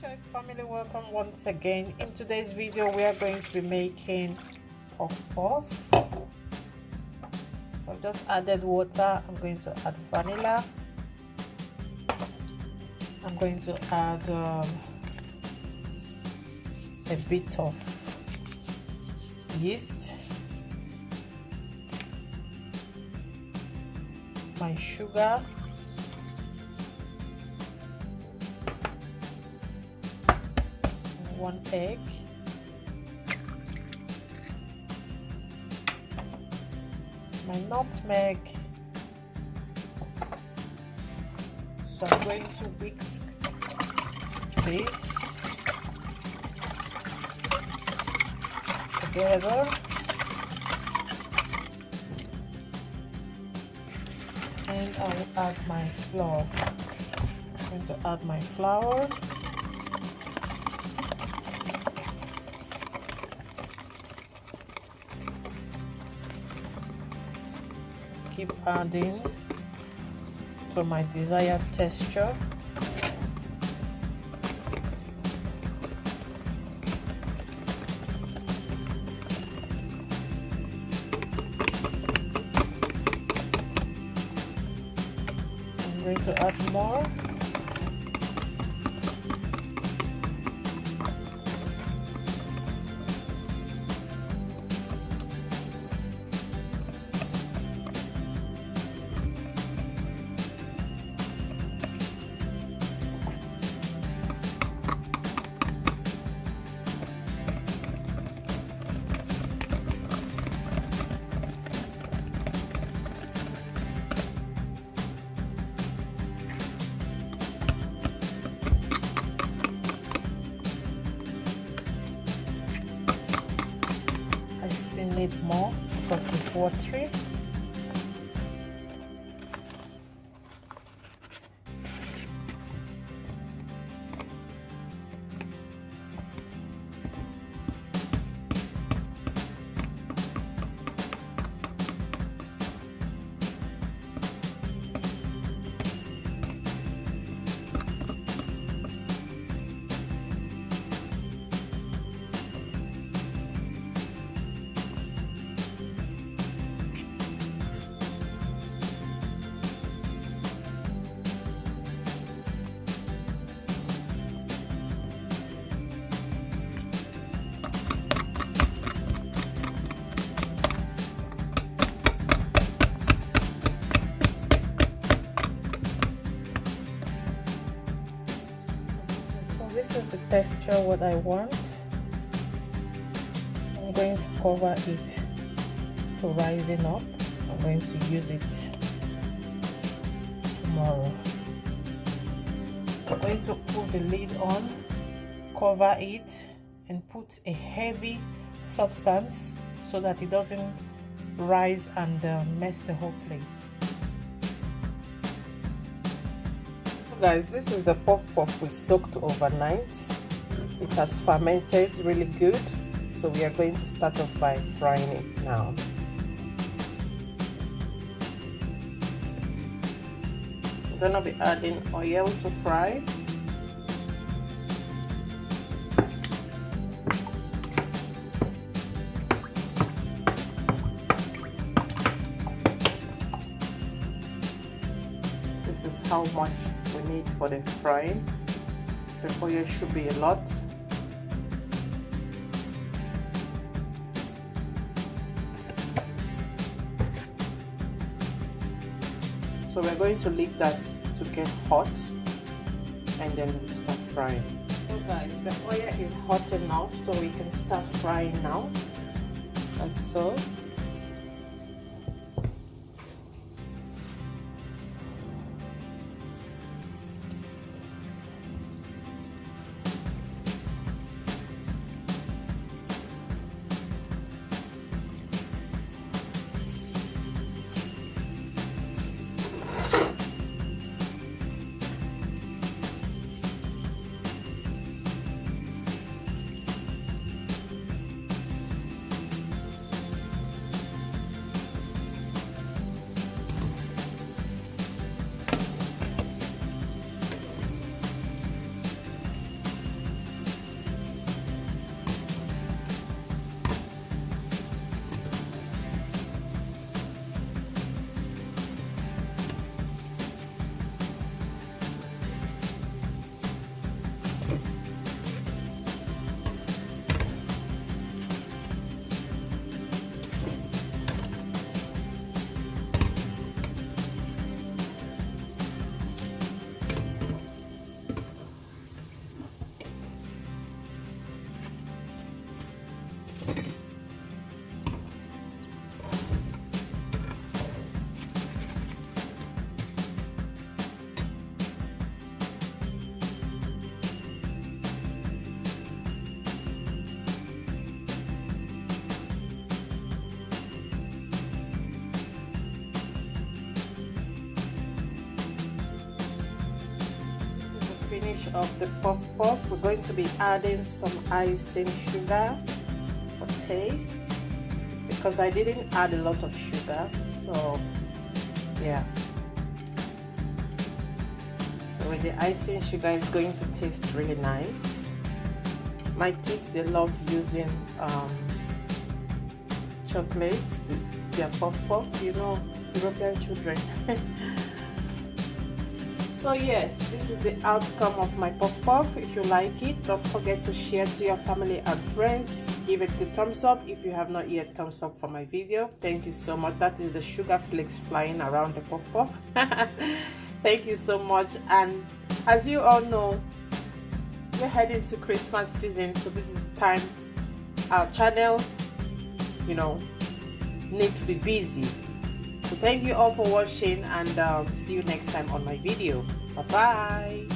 Guys, family, welcome once again. In today's video we are going to be making puff puff. So I've just added water. I'm going to add vanilla. I'm going to add a bit of yeast, my sugar, one egg, my nutmeg. So I'm going to whisk this together, and I will add my flour. I'm going to add my flour. Keep adding to my desired texture. I'm going to add more. Need more because it's watery. This is the texture what I want. I'm going to cover it to rising up. I'm going to use it tomorrow. I'm going to put the lid on, cover it, and put a heavy substance so that it doesn't rise and mess the whole place. Guys, this is the puff puff we soaked overnight. It has fermented really good, so we are going to start off by frying it now. I'm gonna be adding oil to fry. This is how much we need for the frying. The oil should be a lot. So we're going to leave that to get hot and then we'll start frying. So guys, the oil is hot enough so we can start frying now, like so. finish off the puff puff, we're going to be adding some icing sugar for taste, because I didn't add a lot of sugar, so yeah. So with the icing sugar, it's going to taste really nice. My kids, they love using chocolates to their puff puff, you know, European children. So yes, this is the outcome of my puff puff. If you like it, don't forget to share to your family and friends. Give it the thumbs up if you have not yet thumbs up for my video. Thank you so much. That is the sugar flakes flying around the puff puff. Thank you so much. And as you all know, we're heading to Christmas season, so this is time our channel, you know, need to be busy. So thank you all for watching, and see you next time on my video. Bye bye.